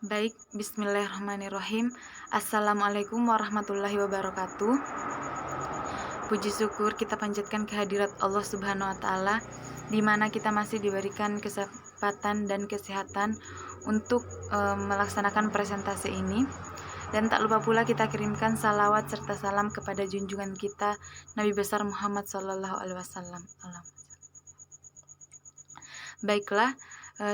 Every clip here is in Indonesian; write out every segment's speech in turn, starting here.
Baik, bismillahirrahmanirrahim. Assalamualaikum warahmatullahi wabarakatuh. Puji syukur kita panjatkan kehadirat Allah Subhanahu wa Ta'ala, di mana kita masih diberikan kesempatan dan kesehatan untuk melaksanakan presentasi ini. Dan tak lupa pula kita kirimkan salawat serta salam kepada junjungan kita Nabi besar Muhammad Sallallahu Alaihi Wasallam. Baiklah,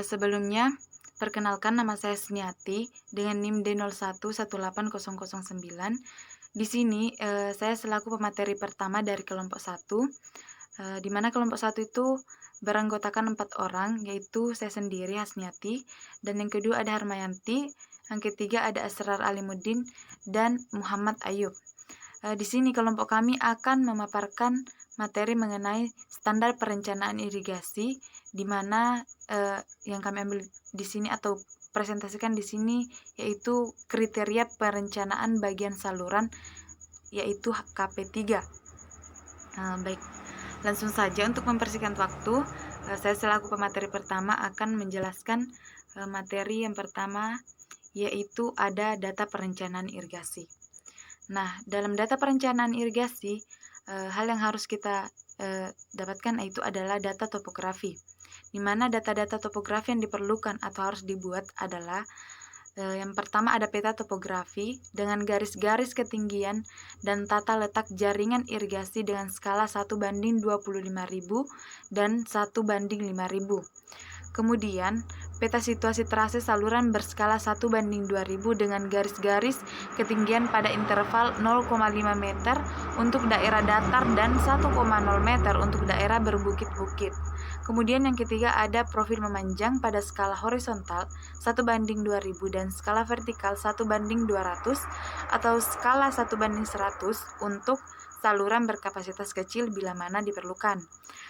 sebelumnya perkenalkan, nama saya Sniati dengan NIM D01180009. Di sini saya selaku pemateri pertama dari kelompok 1, di mana kelompok 1 itu beranggotakan 4 orang, yaitu saya sendiri Hasniati, dan yang kedua ada Harmayanti, yang ketiga ada Asrar Alimuddin dan Muhammad Ayub. Di sini kelompok kami akan memaparkan materi mengenai standar perencanaan irigasi, di mana yang kami ambil di sini atau presentasikan di sini yaitu kriteria perencanaan bagian saluran, yaitu KP3. Baik, langsung saja untuk mempersingkat waktu, saya selaku pemateri pertama akan menjelaskan materi yang pertama, yaitu ada data perencanaan irigasi. Nah, dalam data perencanaan irigasi, hal yang harus kita dapatkan yaitu adalah data topografi, di mana data-data topografi yang diperlukan atau harus dibuat adalah yang pertama ada peta topografi dengan garis-garis ketinggian dan tata letak jaringan irigasi dengan skala 1:25.000 dan 1:5.000. Kemudian, peta situasi trase saluran berskala 1:2.000 dengan garis-garis ketinggian pada interval 0,5 meter untuk daerah datar dan 1,0 meter untuk daerah berbukit-bukit. Kemudian yang ketiga ada profil memanjang pada skala horizontal 1:2.000 dan skala vertikal 1:200 atau skala 1:100 untuk saluran berkapasitas kecil bila mana diperlukan.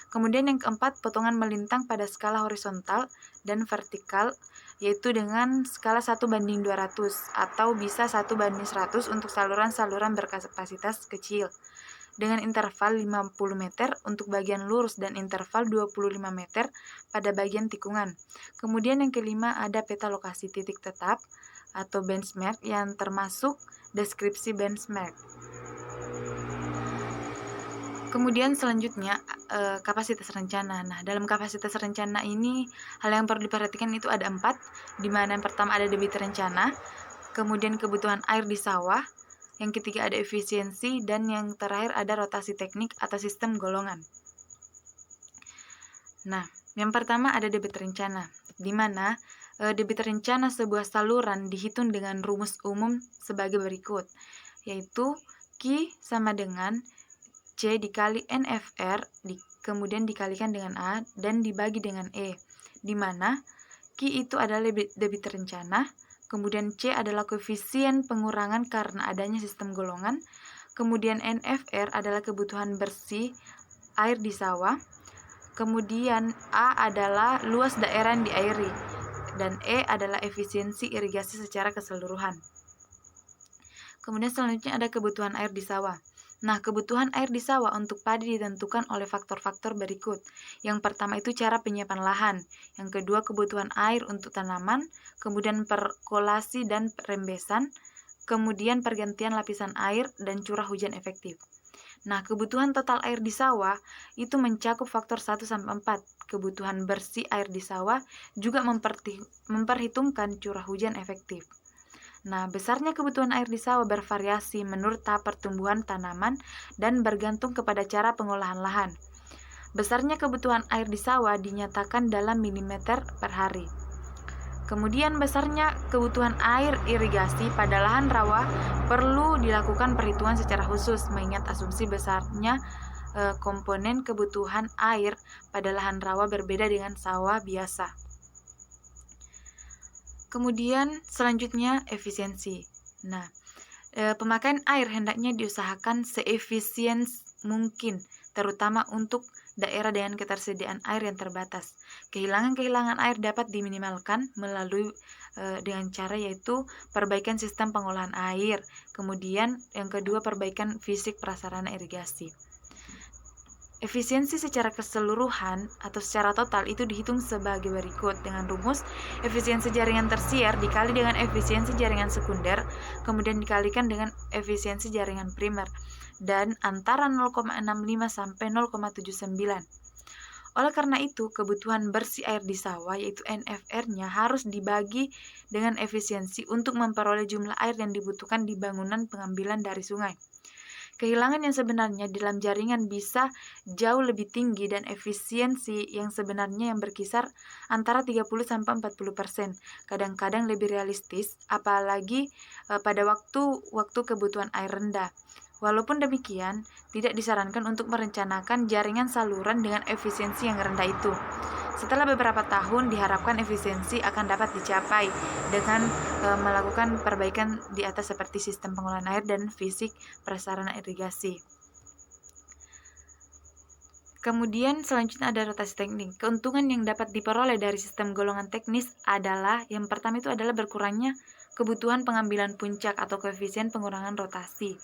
Kemudian yang keempat, potongan melintang pada skala horizontal dan vertikal, yaitu dengan skala 1:200 atau bisa 1:100 untuk saluran-saluran berkapasitas kecil, dengan interval 50 meter untuk bagian lurus dan interval 25 meter pada bagian tikungan. Kemudian yang kelima ada peta lokasi titik tetap atau benchmark yang termasuk deskripsi benchmark. Kemudian selanjutnya kapasitas rencana. Nah, dalam kapasitas rencana ini hal yang perlu diperhatikan itu ada 4, di mana yang pertama ada debit rencana, kemudian kebutuhan air di sawah, yang ketiga ada efisiensi, dan yang terakhir ada rotasi teknik atau sistem golongan. Nah, yang pertama ada debit rencana, di mana debit rencana sebuah saluran dihitung dengan rumus umum sebagai berikut, yaitu Q sama dengan C dikali NFR, kemudian dikalikan dengan A, dan dibagi dengan E, di mana Q itu adalah debit rencana, kemudian C adalah koefisien pengurangan karena adanya sistem golongan, kemudian NFR adalah kebutuhan bersih air di sawah, kemudian A adalah luas daerah yang diairi, dan E adalah efisiensi irigasi secara keseluruhan. Kemudian selanjutnya ada kebutuhan air di sawah. Nah, kebutuhan air di sawah untuk padi ditentukan oleh faktor-faktor berikut. Yang pertama itu cara penyiapan lahan. Yang kedua, kebutuhan air untuk tanaman, kemudian perkolasi dan rembesan, kemudian pergantian lapisan air dan curah hujan efektif. Nah, kebutuhan total air di sawah itu mencakup faktor 1-4. Kebutuhan bersih air di sawah juga memperhitungkan curah hujan efektif. Nah, besarnya kebutuhan air di sawah bervariasi menurut tahap pertumbuhan tanaman dan bergantung kepada cara pengolahan lahan. Besarnya kebutuhan air di sawah dinyatakan dalam milimeter per hari. Kemudian besarnya kebutuhan air irigasi pada lahan rawa perlu dilakukan perhitungan secara khusus mengingat asumsi besarnya komponen kebutuhan air pada lahan rawa berbeda dengan sawah biasa. Kemudian selanjutnya efisiensi. Nah, pemakaian air hendaknya diusahakan seefisien mungkin, terutama untuk daerah dengan ketersediaan air yang terbatas. Kehilangan air dapat diminimalkan melalui dengan cara yaitu perbaikan sistem pengolahan air. Kemudian yang kedua, perbaikan fisik prasarana irigasi. Efisiensi secara keseluruhan atau secara total itu dihitung sebagai berikut dengan rumus efisiensi jaringan tersier dikali dengan efisiensi jaringan sekunder, kemudian dikalikan dengan efisiensi jaringan primer, dan antara 0,65 sampai 0,79. Oleh karena itu, kebutuhan bersih air di sawah yaitu NFR-nya harus dibagi dengan efisiensi untuk memperoleh jumlah air yang dibutuhkan di bangunan pengambilan dari sungai. Kehilangan yang sebenarnya dalam jaringan bisa jauh lebih tinggi dan efisiensi yang sebenarnya yang berkisar antara 30-40%. Kadang-kadang lebih realistis, apalagi pada waktu kebutuhan air rendah. Walaupun demikian, tidak disarankan untuk merencanakan jaringan saluran dengan efisiensi yang rendah itu. Setelah beberapa tahun, diharapkan efisiensi akan dapat dicapai dengan melakukan perbaikan di atas seperti sistem pengolahan air dan fisik prasarana irigasi. Kemudian selanjutnya ada rotasi teknik. Keuntungan yang dapat diperoleh dari sistem golongan teknis adalah, yang pertama itu adalah berkurangnya kebutuhan pengambilan puncak atau koefisien pengurangan rotasi.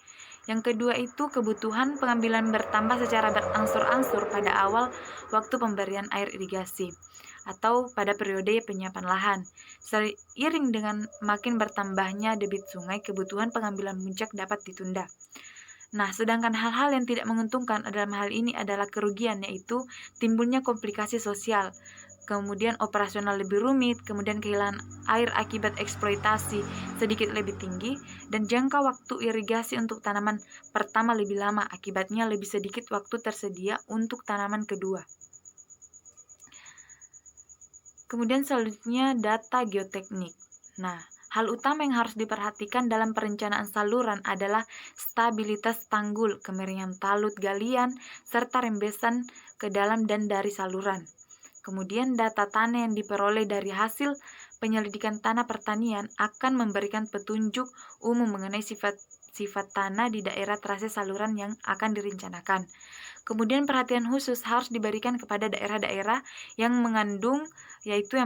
Yang kedua itu kebutuhan pengambilan bertambah secara berangsur-angsur pada awal waktu pemberian air irigasi atau pada periode penyiapan lahan. Seiring dengan makin bertambahnya debit sungai, kebutuhan pengambilan puncak dapat ditunda. Nah, sedangkan hal-hal yang tidak menguntungkan dalam hal ini adalah kerugian, yaitu timbulnya komplikasi sosial, kemudian operasional lebih rumit, kemudian kehilangan air akibat eksploitasi sedikit lebih tinggi, dan jangka waktu irigasi untuk tanaman pertama lebih lama, akibatnya lebih sedikit waktu tersedia untuk tanaman kedua. Kemudian selanjutnya data geoteknik. Nah, hal utama yang harus diperhatikan dalam perencanaan saluran adalah stabilitas tanggul, kemiringan talut galian, serta rembesan ke dalam dan dari saluran. Kemudian data tanah yang diperoleh dari hasil penyelidikan tanah pertanian akan memberikan petunjuk umum mengenai sifat tanah di daerah trase saluran yang akan direncanakan. Kemudian perhatian khusus harus diberikan kepada daerah-daerah yang mengandung, yaitu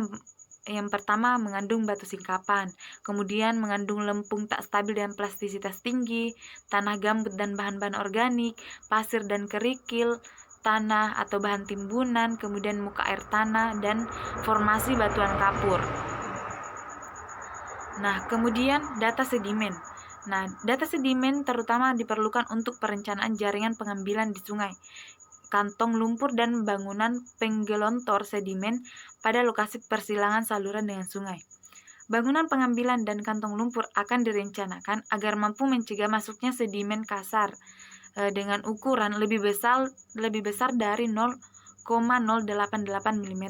yang pertama mengandung batu singkapan, kemudian mengandung lempung tak stabil dan plastisitas tinggi, tanah gambut dan bahan-bahan organik, pasir dan kerikil, tanah atau bahan timbunan, kemudian muka air tanah, dan formasi batuan kapur. Nah, kemudian data sedimen. Nah, data sedimen terutama diperlukan untuk perencanaan jaringan pengambilan di sungai, kantong lumpur, dan bangunan penggelontor sedimen pada lokasi persilangan saluran dengan sungai. Bangunan pengambilan dan kantong lumpur akan direncanakan agar mampu mencegah masuknya sedimen kasar dengan ukuran lebih besar dari 0,088 mm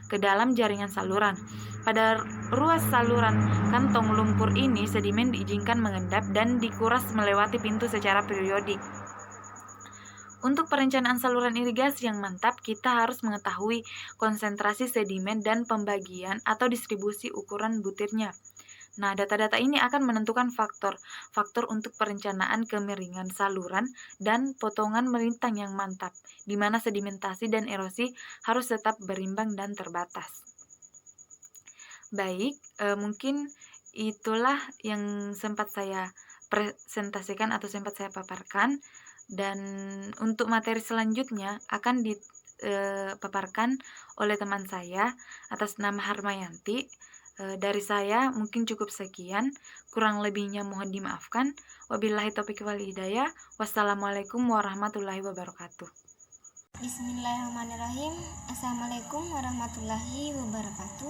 ke dalam jaringan saluran. Pada ruas saluran kantong lumpur ini, sedimen diizinkan mengendap dan dikuras melewati pintu secara periodik. Untuk perencanaan saluran irigasi yang mantap, kita harus mengetahui konsentrasi sedimen dan pembagian atau distribusi ukuran butirnya. Nah, data-data ini akan menentukan faktor untuk perencanaan kemiringan saluran dan potongan melintang yang mantap, di mana sedimentasi dan erosi harus tetap berimbang dan terbatas. Baik, mungkin itulah yang sempat saya presentasikan atau sempat saya paparkan, dan untuk materi selanjutnya akan dipaparkan oleh teman saya atas nama Harmayanti. Dari saya mungkin cukup sekian, kurang lebihnya mohon dimaafkan. Wabillahi taufiq wal hidayah. Wassalamualaikum warahmatullahi wabarakatuh. Bismillahirrahmanirrahim. Assalamualaikum warahmatullahi wabarakatuh.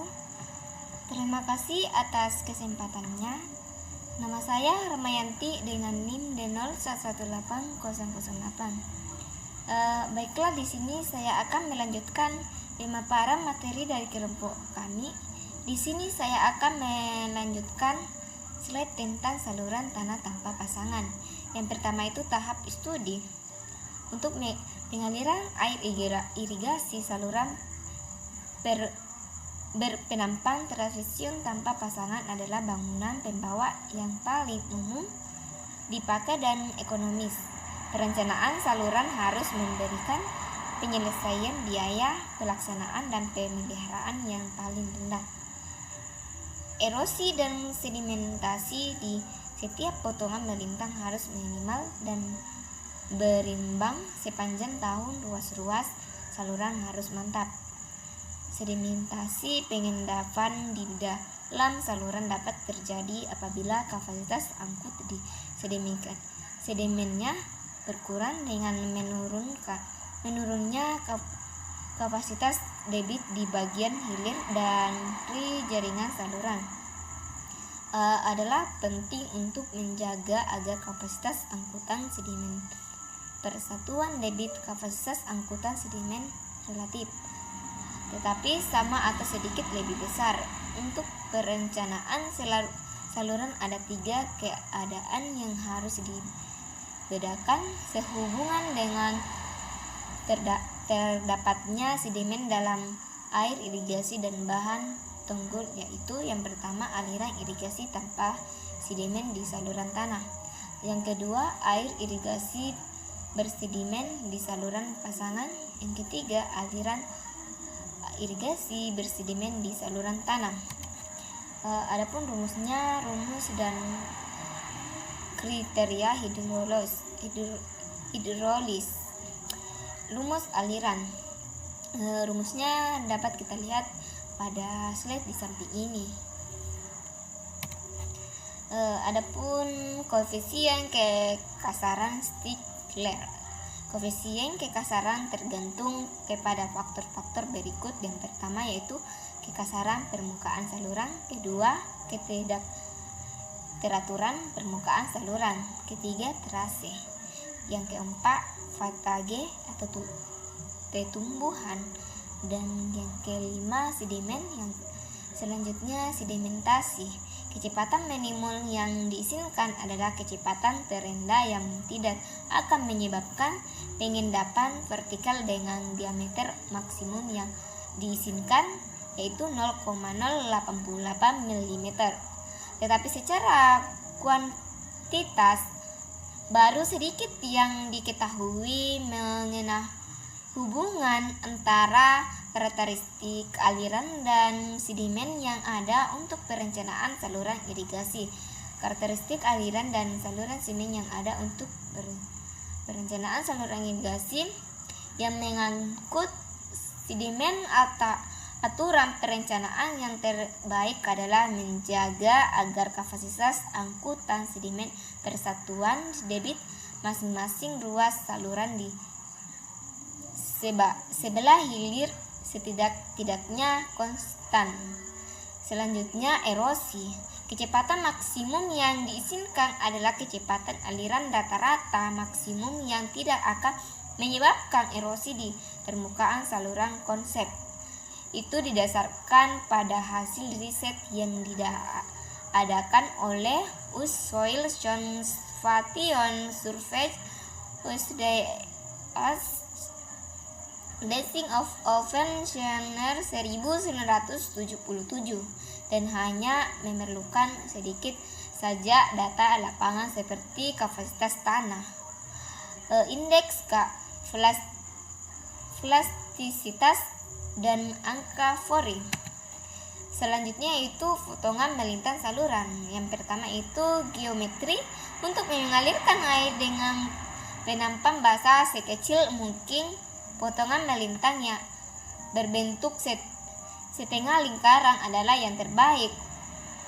Terima kasih atas kesempatannya. Nama saya Harmayanti dengan NIM D01180008. Baiklah, di sini saya akan melanjutkan pemaparan materi dari kelompok kami. Di sini saya akan melanjutkan slide tentang saluran tanah tanpa pasangan. Yang pertama itu tahap studi. Untuk pengaliran air irigasi saluran berpenampang transfusion tanpa pasangan adalah bangunan pembawa yang paling umum dipakai dan ekonomis. Perencanaan saluran harus memberikan penyelesaian biaya pelaksanaan dan pemeliharaan yang paling rendah. Erosi dan sedimentasi di setiap potongan melintang harus minimal dan berimbang sepanjang tahun, ruas-ruas saluran harus mantap. Sedimentasi pengendapan di dalam saluran dapat terjadi apabila kapasitas angkut di sedimennya berkurang dengan menurunnya kapasitas debit di bagian hilir dan dari jaringan saluran. Adalah penting untuk menjaga agar kapasitas angkutan sedimen persatuan debit kapasitas angkutan sedimen relatif tetapi sama atau sedikit lebih besar. Untuk perencanaan saluran ada 3 keadaan yang harus dibedakan sehubungan dengan terdapatnya sedimen dalam air irigasi dan bahan tanggul, yaitu yang pertama aliran irigasi tanpa sedimen di saluran tanah, yang kedua air irigasi bersedimen di saluran pasangan, yang ketiga aliran irigasi bersedimen di saluran tanah. Adapun rumusnya, rumus dan kriteria hidrolis. Rumus aliran. Rumusnya dapat kita lihat pada slide di samping ini. Adapun koefisien kekasaran Stigler. Koefisien kekasaran tergantung kepada faktor-faktor berikut. Yang pertama yaitu kekasaran permukaan saluran, kedua ketidakteraturan permukaan saluran, ketiga terase, yang keempat fatage atau tumbuhan, dan yang kelima sedimen. Yang selanjutnya sedimentasi. Kecepatan minimum yang diizinkan adalah kecepatan terendah yang tidak akan menyebabkan pengendapan vertikal dengan diameter maksimum yang diizinkan, yaitu 0,088 mm. Tetapi secara kuantitas baru sedikit yang diketahui mengenai hubungan antara karakteristik aliran dan sedimen yang ada untuk perencanaan saluran irigasi. Karakteristik aliran dan saluran sedimen yang ada untuk perencanaan saluran irigasi yang mengangkut sedimen atau aturan perencanaan yang terbaik adalah menjaga agar kapasitas angkutan sedimen persatuan debit masing-masing ruas saluran di sebelah hilir setidak-tidaknya konstan. Selanjutnya erosi. Kecepatan maksimum yang diizinkan adalah kecepatan aliran rata-rata maksimum yang tidak akan menyebabkan erosi di permukaan saluran. Konsep itu didasarkan pada hasil riset yang diadakan oleh US Soil Conservation Survey Dating of Pensioner 1977 dan hanya memerlukan sedikit saja data lapangan seperti kapasitas tanah, indeks plastisitas dan angka Fori. Selanjutnya itu potongan melintang saluran. Yang pertama itu geometri. Untuk mengalirkan air dengan penampang basah sekecil mungkin, potongan melintang yang berbentuk setengah lingkaran adalah yang terbaik.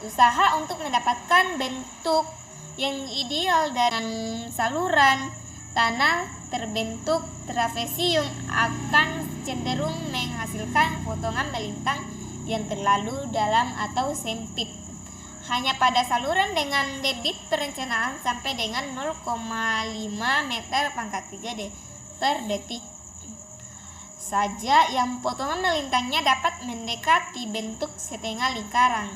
Usaha untuk mendapatkan bentuk yang ideal dan saluran tanah terbentuk trapesium akan cenderung menghasilkan potongan melintang yang terlalu dalam atau sempit. Hanya pada saluran dengan debit perencanaan sampai dengan 0,5 meter pangkat 3 per detik saja yang potongan melintangnya dapat mendekati bentuk setengah lingkaran.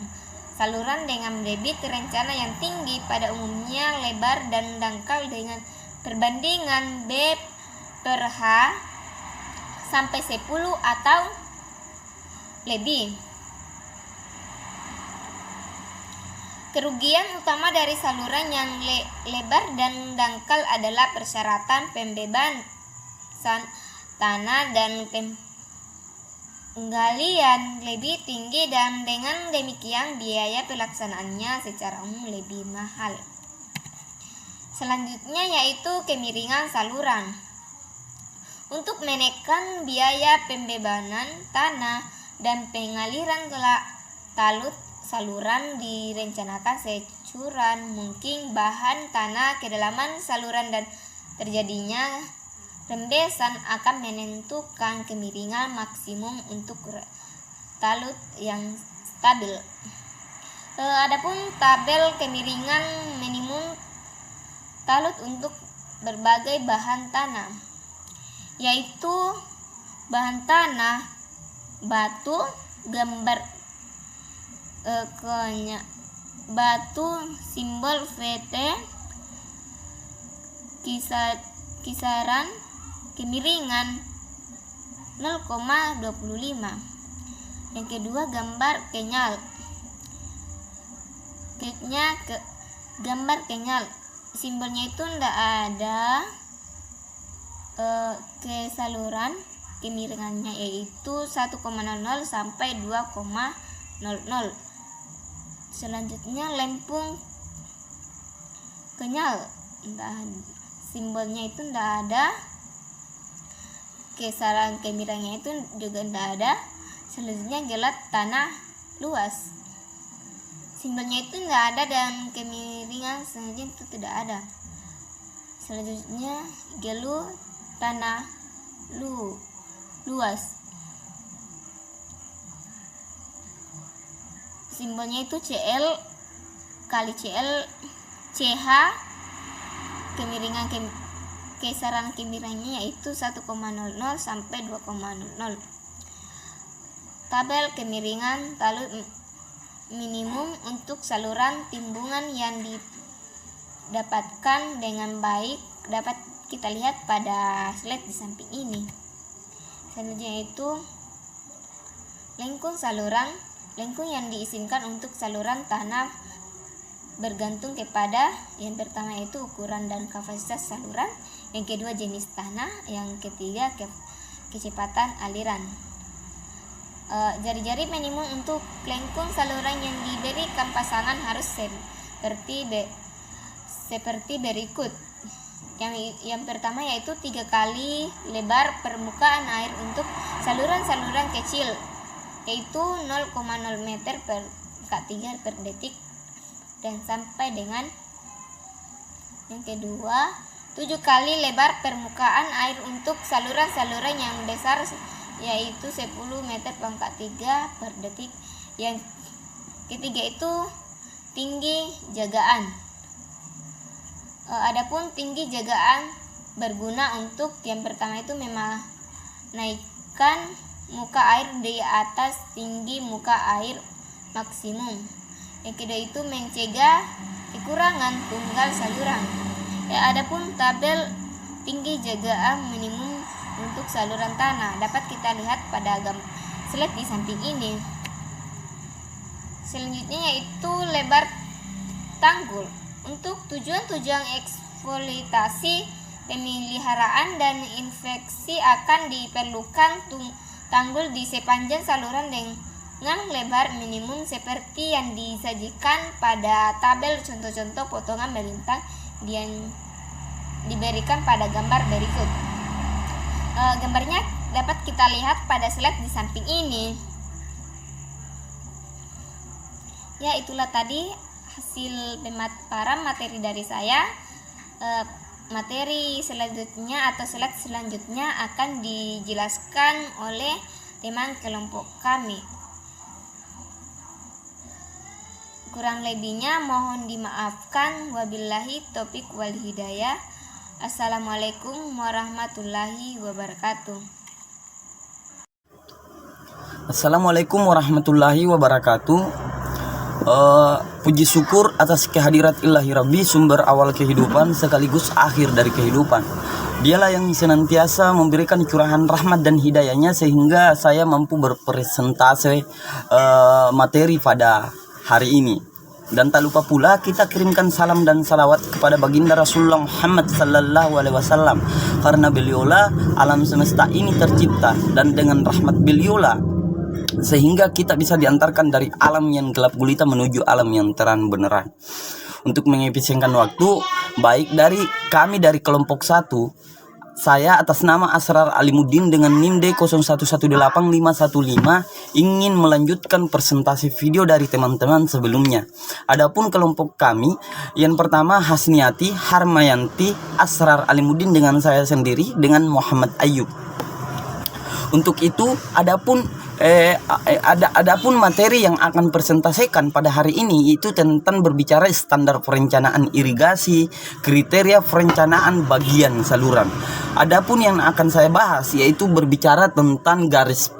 Saluran dengan debit rencana yang tinggi pada umumnya lebar dan dangkal dengan perbandingan B per H sampai 10 atau lebih. Kerugian utama dari saluran yang lebar dan dangkal adalah persyaratan pembebasan tanah dan penggalian lebih tinggi, dan dengan demikian biaya pelaksanaannya secara umum lebih mahal. Selanjutnya yaitu kemiringan saluran. Untuk menekan biaya pembebanan tanah dan pengaliran talut saluran, direncanakan securan mungkin bahan tanah kedalaman saluran dan terjadinya rembesan akan menentukan kemiringan maksimum untuk talut yang stabil. Adapun tabel kemiringan minimum talut untuk berbagai bahan tanah, yaitu bahan tanah, batu, gambar batu, simbol VT, kisaran kemiringan 0,25. Yang kedua, gambar kenyal. Gambar kenyal, simbolnya itu tidak ada ke saluran kemiringannya, yaitu 1,00 sampai 2,00. Selanjutnya lempung kenyal, simbolnya itu tidak ada, kisaran kemiringannya itu juga tidak ada. Selanjutnya gelat tanah luas, simbolnya itu tidak ada dan kemiringan selanjutnya itu tidak ada. Selanjutnya gelu tanah luas, simbolnya itu CL kali CL CH, kemiringan kisaran kemiringannya yaitu 1,00 sampai 2,00. Tabel kemiringan talut minimum untuk saluran timbungan yang didapatkan dengan baik dapat kita lihat pada slide di samping ini. Selanjutnya itu lengkung saluran. Lengkung yang diizinkan untuk saluran tanah bergantung kepada yang pertama itu ukuran dan kapasitas saluran, yang kedua jenis tanah, yang ketiga kecepatan aliran. Jari-jari minimum untuk lengkung saluran yang diberikan pasangan harus seperti berikut. Yang pertama yaitu 3 kali lebar permukaan air untuk saluran-saluran kecil, yaitu 0,0 meter per K3 per detik, dan sampai dengan yang kedua 7 kali lebar permukaan air untuk saluran-saluran yang besar, yaitu 10 meter pangkat 3 per detik. Yang ketiga itu tinggi jagaan. Adapun tinggi jagaan berguna untuk yang pertama itu menaikkan muka air di atas tinggi muka air maksimum. Yang kedua itu mencegah kekurangan tunggal saluran. Adapun tabel tinggi jagaan minimum untuk saluran tanah dapat kita lihat pada slide di samping ini. Selanjutnya yaitu lebar tanggul. Untuk tujuan-tujuan eksfoliatasi, pemeliharaan dan infeksi akan diperlukan tanggul di sepanjang saluran dengan lebar minimum seperti yang disajikan pada tabel contoh-contoh potongan melintang yang diberikan pada gambar berikut. Gambarnya dapat kita lihat pada slide di samping ini. Ya, itulah tadi hasil pemaparan materi dari saya. Materi selanjutnya atau slide selanjutnya akan dijelaskan oleh teman kelompok kami. Kurang lebihnya mohon dimaafkan. Wabillahi taufiq wal hidayah. Assalamualaikum warahmatullahi wabarakatuh. Assalamualaikum warahmatullahi wabarakatuh. Puji syukur atas kehadirat Ilahi Rabbi, sumber awal kehidupan sekaligus akhir dari kehidupan. Dialah yang senantiasa memberikan curahan rahmat dan hidayahnya sehingga saya mampu berpresentase materi pada hari ini. Dan tak lupa pula kita kirimkan salam dan salawat kepada baginda Rasulullah Muhammad sallallahu alaihi wasallam, karena beliaulah alam semesta ini tercipta, dan dengan rahmat beliaulah sehingga kita bisa diantarkan dari alam yang gelap gulita menuju alam yang terang beneran. Untuk mengefisienkan waktu, baik dari kami dari kelompok 1, saya atas nama Asrar Alimuddin dengan NIM D01185515 ingin melanjutkan presentasi video dari teman-teman sebelumnya. Adapun kelompok kami, yang pertama Hasniati, Harmayanti, Asrar Alimuddin dengan saya sendiri dengan Muhammad Ayub. Untuk itu, adapun materi yang akan presentasikan pada hari ini itu tentang berbicara standar perencanaan irigasi, kriteria perencanaan bagian saluran. Adapun yang akan saya bahas yaitu berbicara tentang garis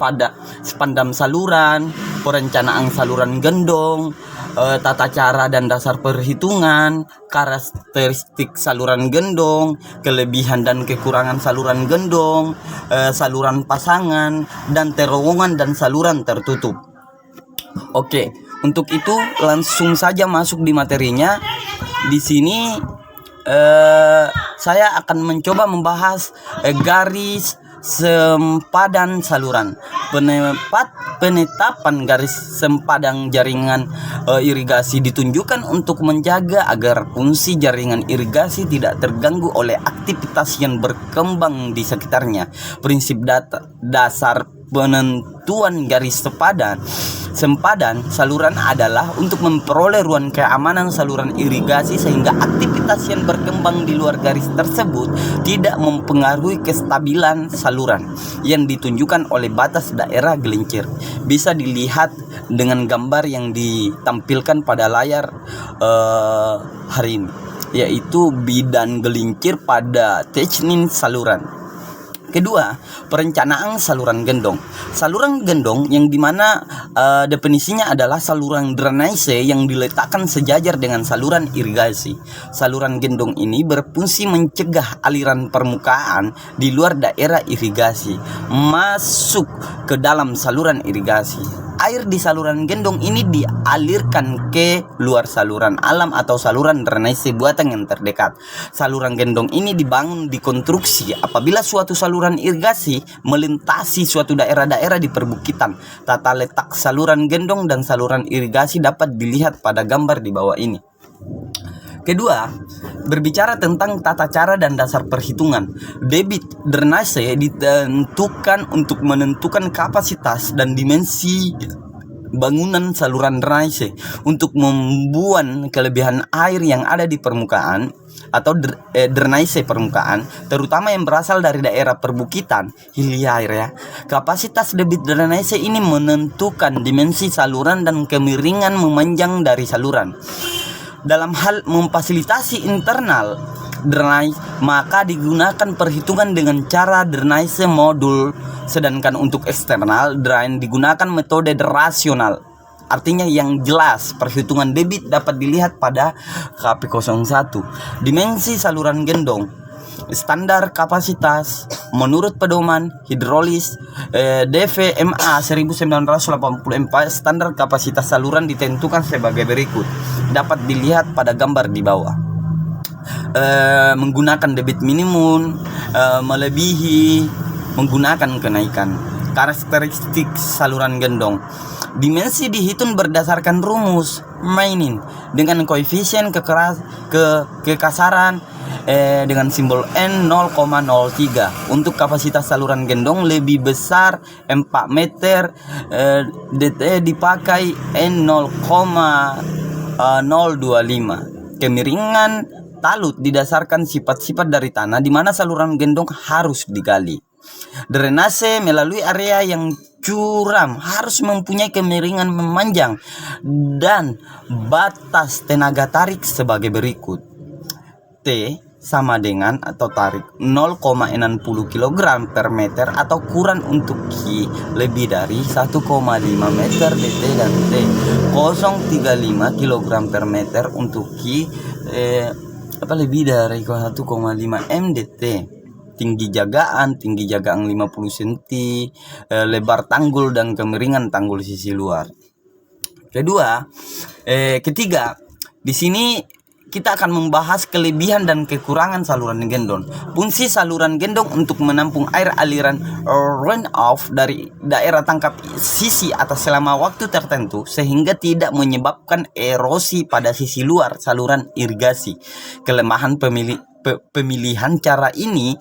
spandam saluran, perencanaan saluran gendong, tata cara dan dasar perhitungan, karakteristik saluran gendong, kelebihan dan kekurangan saluran gendong, saluran pasangan, dan terowongan dan saluran tertutup. Oke, untuk itu langsung saja masuk di materinya. Di sini saya akan mencoba membahas garis sempadan saluran. Penetapan garis sempadan jaringan irigasi ditunjukkan untuk menjaga agar fungsi jaringan irigasi tidak terganggu oleh aktivitas yang berkembang di sekitarnya. Prinsip dasar penentuan garis sempadan saluran adalah untuk memperoleh ruang keamanan saluran irigasi sehingga aktivitas yang berkembang di luar garis tersebut tidak mempengaruhi kestabilan saluran yang ditunjukkan oleh batas daerah gelincir. Bisa dilihat dengan gambar yang ditampilkan pada layar hari ini, yaitu bidan gelincir pada teknik saluran. Kedua, perencanaan saluran gendong. Saluran gendong yang dimana definisinya adalah saluran drainase yang diletakkan sejajar dengan saluran irigasi. Saluran gendong ini berfungsi mencegah aliran permukaan di luar daerah irigasi masuk ke dalam saluran irigasi. Air di saluran gendong ini dialirkan ke luar saluran alam atau saluran drainase buatan yang terdekat. Saluran gendong ini dibangun dikonstruksi apabila suatu saluran irigasi melintasi suatu daerah-daerah di perbukitan. Tata letak saluran gendong dan saluran irigasi dapat dilihat pada gambar di bawah ini. Kedua, berbicara tentang tata cara dan dasar perhitungan. Debit drainase ditentukan untuk menentukan kapasitas dan dimensi bangunan saluran drainase untuk membuang kelebihan air yang ada di permukaan atau drainase permukaan, terutama yang berasal dari daerah perbukitan, hilir ya. Kapasitas debit drainase ini menentukan dimensi saluran dan kemiringan memanjang dari saluran. Dalam hal memfasilitasi internal drainase, maka digunakan perhitungan dengan cara drainase modul, sedangkan untuk eksternal drain digunakan metode rasional. Artinya yang jelas, perhitungan debit dapat dilihat pada KP01. Dimensi saluran gendong, standar kapasitas menurut pedoman hidrolis DVMA 1984, standar kapasitas saluran ditentukan sebagai berikut. Dapat dilihat pada gambar di bawah. Menggunakan debit minimum, melebihi, menggunakan kenaikan. Karakteristik saluran gendong. Dimensi dihitung berdasarkan rumus Mainin dengan koefisien kekasaran dengan simbol N 0,03. Untuk kapasitas saluran gendong lebih besar 4 meter, DT dipakai N 0,025. Kemiringan talut didasarkan sifat-sifat dari tanah di mana saluran gendong harus digali. Drainase melalui area yang curam harus mempunyai kemiringan memanjang dan batas tenaga tarik sebagai berikut. T sama dengan atau tarik 0,60 kg per meter atau kurang untuk Q lebih dari 1,5 meter DT dan T 0,35 kg per meter untuk Q lebih dari 1,5 MDT. Tinggi jagaan 50 cm, lebar tanggul dan kemiringan tanggul sisi luar. Ketiga, di sini kita akan membahas kelebihan dan kekurangan saluran gendong. Fungsi saluran gendong untuk menampung air aliran runoff dari daerah tangkap sisi atas selama waktu tertentu sehingga tidak menyebabkan erosi pada sisi luar saluran irigasi. Kelemahan pemilihan cara ini,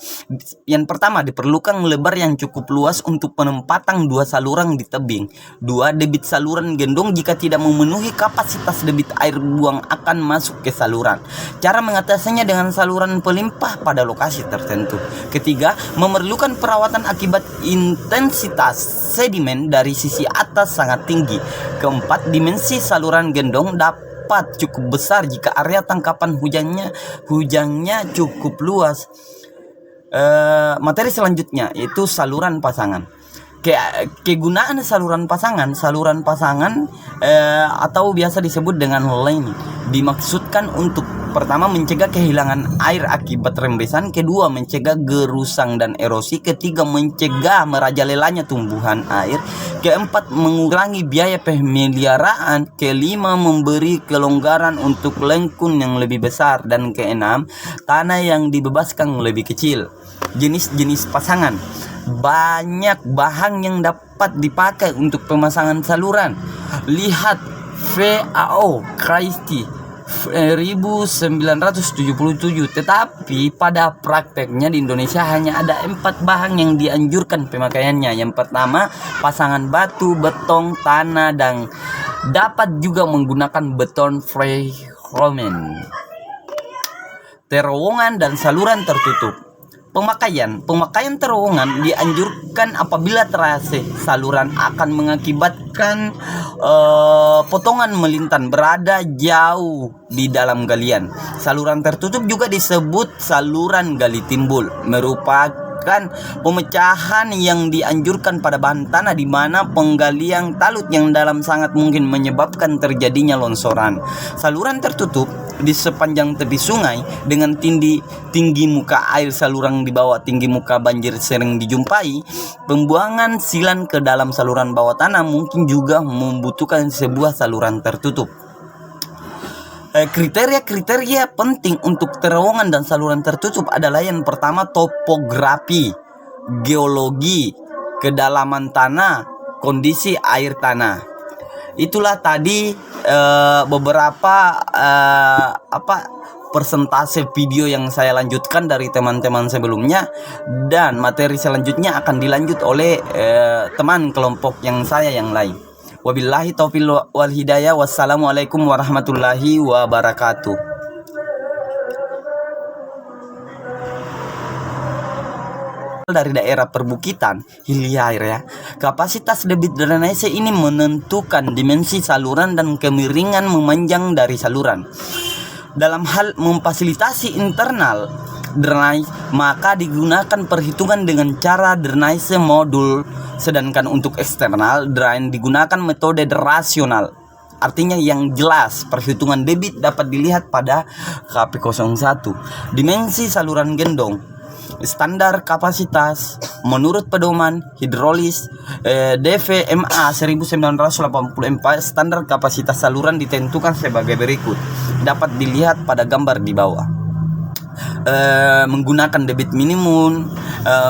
yang pertama, diperlukan lebar yang cukup luas untuk penempatan 2 saluran di tebing. 2. Debit saluran gendong jika tidak memenuhi kapasitas debit air buang akan masuk ke saluran. Cara mengatasinya dengan saluran pelimpah pada lokasi tertentu. Ketiga, memerlukan perawatan akibat intensitas sedimen dari sisi atas sangat tinggi. Keempat, dimensi saluran gendong dapat cukup besar jika area tangkapan hujannya cukup luas. Materi selanjutnya yaitu saluran pasangan. Kegunaan saluran pasangan atau biasa disebut dengan line dimaksudkan untuk pertama mencegah kehilangan air akibat rembesan, kedua mencegah gerusang dan erosi, ketiga mencegah merajalelanya tumbuhan air, keempat mengurangi biaya pemeliharaan, kelima memberi kelonggaran untuk lengkung yang lebih besar, dan keenam tanah yang dibebaskan lebih kecil. Jenis-jenis pasangan. Banyak bahan yang dapat dipakai untuk pemasangan saluran. Lihat FAO Christie 1977. Tetapi pada prakteknya di Indonesia hanya ada 4 bahan yang dianjurkan pemakaiannya. Yang pertama, pasangan batu, beton, tanah, dan dapat juga menggunakan beton freeholmen. Terowongan dan saluran tertutup. Pemakaian terowongan dianjurkan apabila trase saluran akan mengakibatkan potongan melintan berada jauh di dalam galian. Saluran tertutup juga disebut saluran gali timbul, merupakan pemecahan yang dianjurkan pada bahan tanah di mana penggalian talut yang dalam sangat mungkin menyebabkan terjadinya longsoran. Saluran tertutup di sepanjang tepi sungai dengan tinggi muka air saluran di bawah tinggi muka banjir sering dijumpai. Pembuangan silan ke dalam saluran bawah tanah mungkin juga membutuhkan sebuah saluran tertutup. Kriteria penting untuk terowongan dan saluran tertutup adalah yang pertama, topografi, geologi, kedalaman tanah, kondisi air tanah. Itulah tadi beberapa persentase video yang saya lanjutkan dari teman-teman sebelumnya, dan materi selanjutnya akan dilanjut oleh teman kelompok yang saya yang lain. Wabillahi taufiq wal hidayah. Wassalamualaikum warahmatullahi wabarakatuh. Dari daerah perbukitan hilir ya. Kapasitas debit drainase ini menentukan dimensi saluran dan kemiringan memanjang dari saluran. Dalam hal memfasilitasi internal drainase, maka digunakan perhitungan dengan cara drainase modul, sedangkan untuk eksternal drain digunakan metode rasional. Artinya yang jelas, perhitungan debit dapat dilihat pada KP01. Dimensi saluran gendong, standar kapasitas menurut pedoman hidrolis DVMA 1984. Standar kapasitas saluran ditentukan sebagai berikut, dapat dilihat pada gambar di bawah. Menggunakan debit minimum,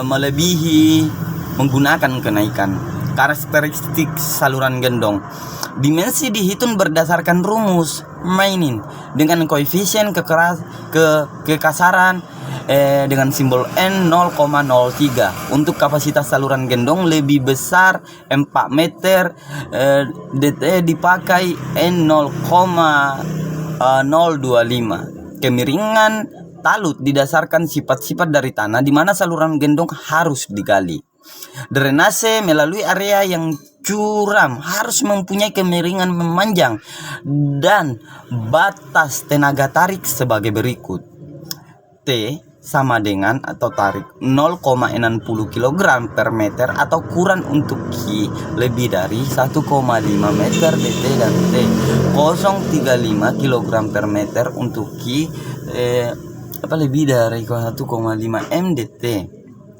melebihi, menggunakan kenaikan. Karakteristik saluran gendong. Dimensi dihitung berdasarkan rumus Mainin dengan koefisien kekasaran dengan simbol N 0,03. Untuk kapasitas saluran gendong lebih besar 4 meter, DT dipakai N 0,025. Kemiringan talut didasarkan sifat-sifat dari tanah di mana saluran gendong harus digali. Drainase melalui area yang curam harus mempunyai kemiringan memanjang dan batas tenaga tarik sebagai berikut. T sama dengan atau tarik 0,60 kg per meter atau kurang untuk Q lebih dari 1,5 meter DT, dan T 0,35 kg per meter untuk Q lebih dari 1,5 MDT.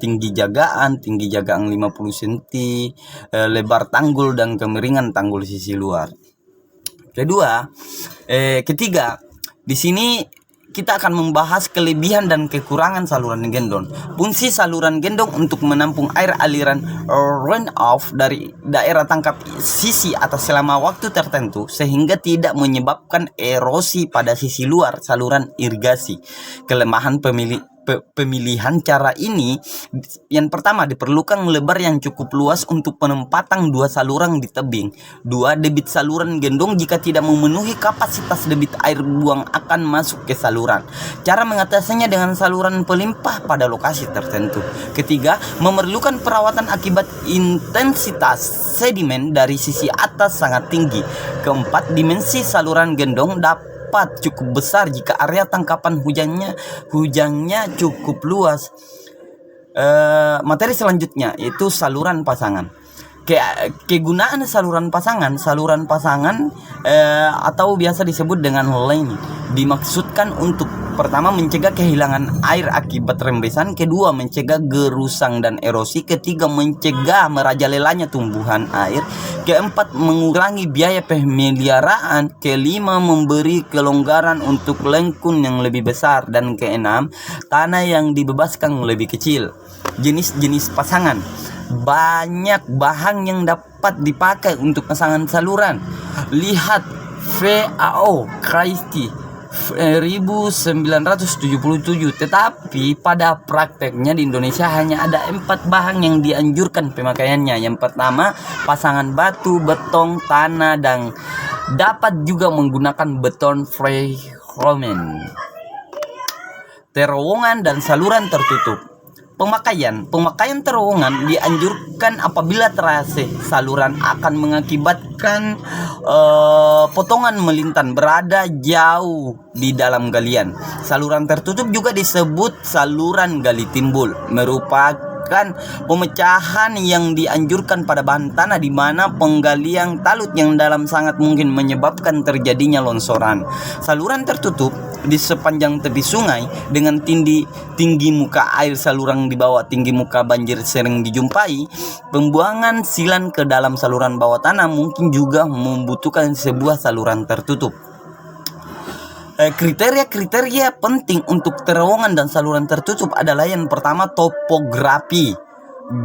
Tinggi jagaan 50 cm, lebar tanggul dan kemiringan tanggul sisi luar. Ketiga, Di sini kita akan membahas kelebihan dan kekurangan saluran gendong. Fungsi saluran gendong untuk menampung air aliran runoff dari daerah tangkap sisi atas selama waktu tertentu sehingga tidak menyebabkan erosi pada sisi luar saluran irigasi. Kelemahan pemilihan cara ini, yang pertama, diperlukan lebar yang cukup luas untuk penempatan dua saluran di tebing. Dua, debit saluran gendong jika tidak memenuhi kapasitas debit air buang akan masuk ke saluran. Cara mengatasinya dengan saluran pelimpah pada lokasi tertentu. Ketiga, memerlukan perawatan akibat intensitas sedimen dari sisi atas sangat tinggi. Keempat, dimensi saluran gendong dapat cukup besar jika area tangkapan hujannya cukup luas. Materi selanjutnya yaitu saluran pasangan. Kegunaan saluran pasangan atau biasa disebut dengan lane dimaksudkan untuk pertama mencegah kehilangan air akibat rembesan, kedua mencegah gerusang dan erosi, ketiga mencegah merajalelanya tumbuhan air, keempat mengurangi biaya pemeliharaan, kelima memberi kelonggaran untuk lengkung yang lebih besar, dan keenam tanah yang dibebaskan lebih kecil. Jenis-jenis pasangan. Banyak bahan yang dapat dipakai untuk pasangan saluran. Lihat FAO Christie 1977. Tetapi pada prakteknya di Indonesia hanya ada 4 bahan yang dianjurkan pemakaiannya. Yang pertama, pasangan batu, beton, tanah, dan dapat juga menggunakan beton freeholmen. Terowongan dan saluran tertutup. Pemakaian terowongan dianjurkan apabila trase saluran akan mengakibatkan potongan melintan berada jauh di dalam galian. Saluran tertutup juga disebut saluran gali timbul, merupakan pemecahan yang dianjurkan pada bahan tanah di mana penggalian talut yang dalam sangat mungkin menyebabkan terjadinya longsoran. Saluran tertutup di sepanjang tepi sungai dengan tinggi muka air saluran di bawah tinggi muka banjir sering dijumpai. Pembuangan silan ke dalam saluran bawah tanah mungkin juga membutuhkan sebuah saluran tertutup. Kriteria penting untuk terowongan dan saluran tertutup adalah yang pertama, topografi,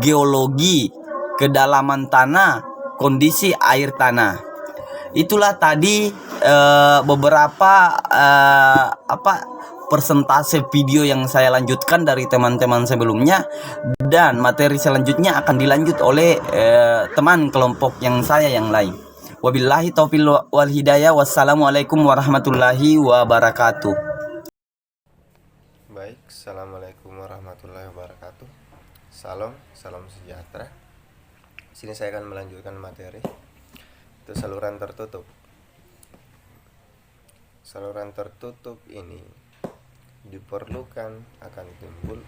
geologi, kedalaman tanah, kondisi air tanah. Itulah tadi beberapa persentase video yang saya lanjutkan dari teman-teman sebelumnya, dan materi selanjutnya akan dilanjut oleh teman kelompok yang saya yang lain. Wabillahi taufiq wal hidayah. Wassalamualaikum warahmatullahi wabarakatuh. Baik, assalamualaikum warahmatullahi wabarakatuh. Salam sejahtera. Sini saya akan melanjutkan materi. Itu saluran tertutup. Saluran tertutup ini diperlukan akan timbul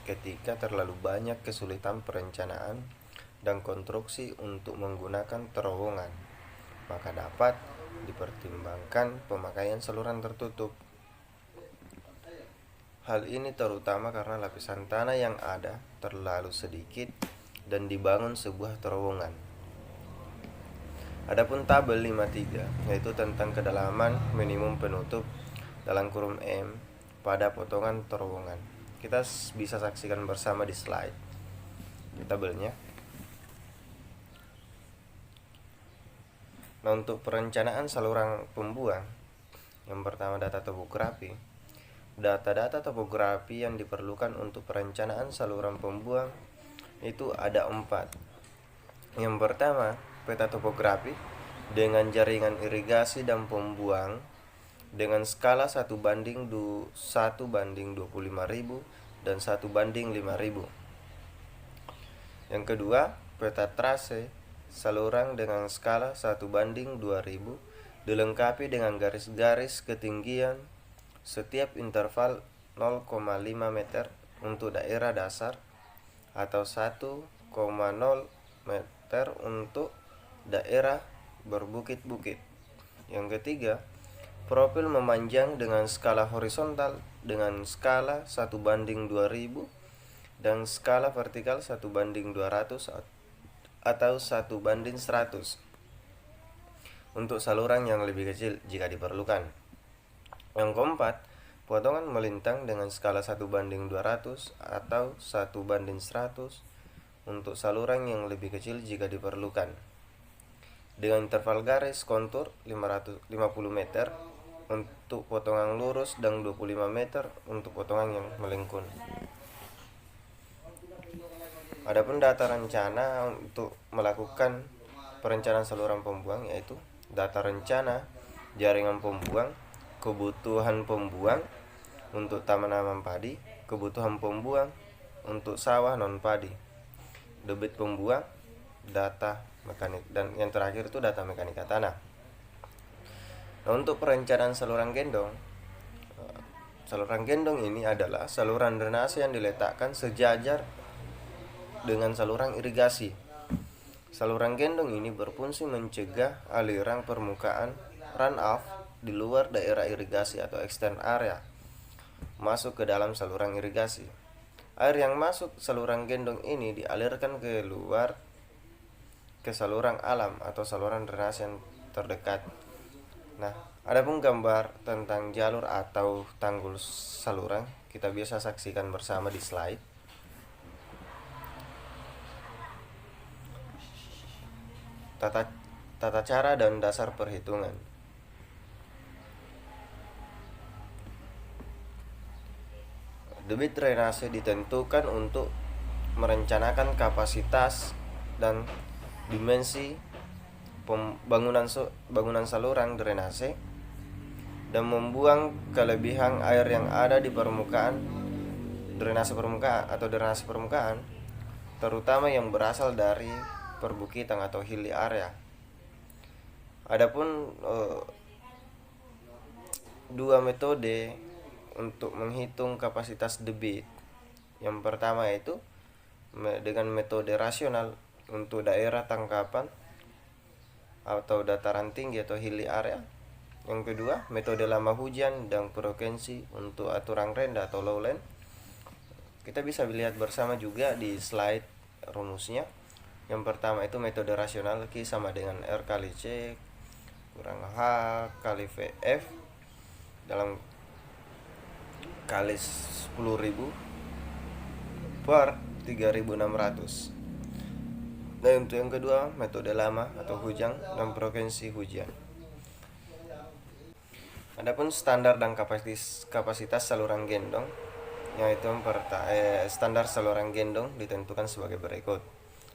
ketika terlalu banyak kesulitan perencanaan dan konstruksi untuk menggunakan terowongan, maka dapat dipertimbangkan pemakaian saluran tertutup. Hal ini terutama karena lapisan tanah yang ada terlalu sedikit dan dibangun sebuah terowongan. Adapun tabel 53 yaitu tentang kedalaman minimum penutup dalam kurung M pada potongan terowongan. Kita bisa saksikan bersama di slide di tabelnya. Nah, untuk perencanaan saluran pembuang, yang pertama data topografi. Data-data topografi yang diperlukan untuk perencanaan saluran pembuang itu ada 4. Yang pertama, peta topografi dengan jaringan irigasi dan pembuang dengan skala 1:25.000 dan 1:5.000. Yang kedua, peta trase saluran dengan skala 1:2.000 dilengkapi dengan garis-garis ketinggian setiap interval 0,5 meter untuk daerah dasar atau 1,0 meter untuk daerah berbukit-bukit. Yang ketiga, profil memanjang dengan skala horizontal dengan skala 1:2.000 dan skala vertikal 1:200 atau 1:100 untuk saluran yang lebih kecil jika diperlukan. Yang keempat, potongan melintang dengan skala 1:200 atau 1:100 untuk saluran yang lebih kecil jika diperlukan. Dengan interval garis kontur 50 meter untuk potongan lurus dan 25 meter untuk potongan yang melengkung. Adapun data rencana untuk melakukan perencanaan saluran pembuang yaitu data rencana jaringan pembuang, kebutuhan pembuang untuk tanaman padi, kebutuhan pembuang untuk sawah non padi, debit pembuang, data mekanik, dan yang terakhir itu data mekanika tanah. Nah, untuk perencanaan saluran gendong ini adalah saluran drainase yang diletakkan sejajar dengan saluran irigasi. Saluran gendong ini berfungsi mencegah aliran permukaan runoff di luar daerah irigasi atau extend area masuk ke dalam saluran irigasi. Air yang masuk saluran gendong ini dialirkan keluar ke saluran alam atau saluran drainase yang terdekat. Nah, adapun gambar tentang jalur atau tanggul saluran kita bisa saksikan bersama di slide. Tata cara dan dasar perhitungan. Debit drainase ditentukan untuk merencanakan kapasitas dan dimensi bangunan saluran drainase dan membuang kelebihan air yang ada di permukaan drainase permukaan, terutama yang berasal dari perbukitan atau hilly area. Adapun dua metode untuk menghitung kapasitas debit. Yang pertama yaitu dengan metode rasional untuk daerah tangkapan atau dataran tinggi atau hilly area. Yang kedua, metode lama hujan dan frekuensi untuk aturan rendah atau lowland. Kita bisa lihat bersama juga di slide rumusnya. Yang pertama itu metode rasional, Q sama dengan R kali C kurang H kali VF dalam kali 10.000 per 3.600. Dan untuk yang kedua, metode lama atau hujan dan frekuensi hujan. Adapun standar dan kapasitas saluran gendong, yaitu standar saluran gendong ditentukan sebagai berikut.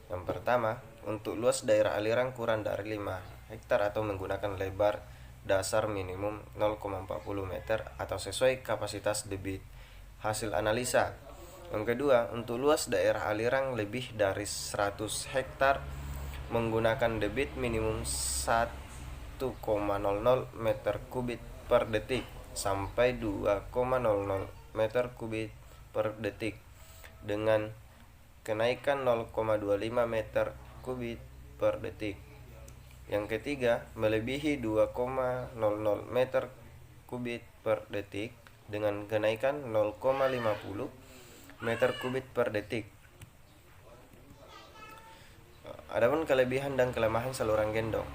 Yang pertama, untuk luas daerah aliran kurang dari 5 hektar atau menggunakan lebar dasar minimum 0,40 meter atau sesuai kapasitas debit hasil analisa. Yang kedua, untuk luas daerah aliran lebih dari 100 hektar menggunakan debit minimum 1,00 meter kubik per detik sampai 2,00 meter kubik per detik dengan kenaikan 0,25 meter kubik per detik. Yang ketiga, melebihi 2,00 meter kubik per detik dengan kenaikan 0,50 meter kubik per detik. Adapun kelebihan dan kelemahan saluran gendong.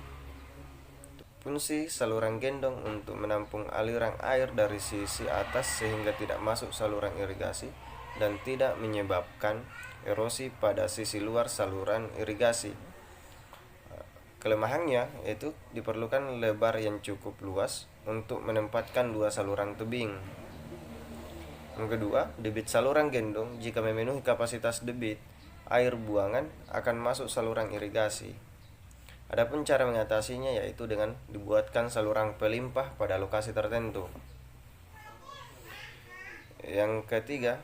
Fungsi saluran gendong untuk menampung aliran air dari sisi atas sehingga tidak masuk saluran irigasi dan tidak menyebabkan erosi pada sisi luar saluran irigasi. Kelemahannya yaitu diperlukan lebar yang cukup luas untuk menempatkan dua saluran tebing. Yang kedua, debit saluran gendong jika memenuhi kapasitas debit air buangan akan masuk saluran irigasi. Adapun cara mengatasinya yaitu dengan dibuatkan saluran pelimpah pada lokasi tertentu. Yang ketiga,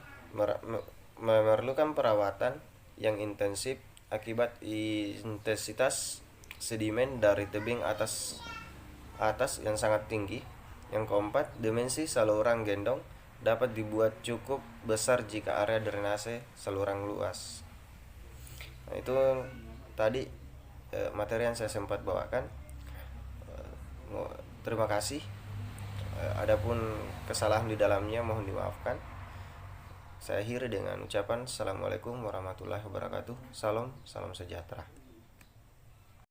memerlukan perawatan yang intensif akibat intensitas sedimen dari tebing atas yang sangat tinggi. Yang keempat, dimensi saluran gendong dapat dibuat cukup besar jika area drainase saluran luas. Nah, itu tadi materi yang saya sempat bawakan. Terima kasih. Adapun kesalahan di dalamnya mohon dimaafkan. Saya akhiri dengan ucapan Assalamualaikum warahmatullahi wabarakatuh. Salam sejahtera.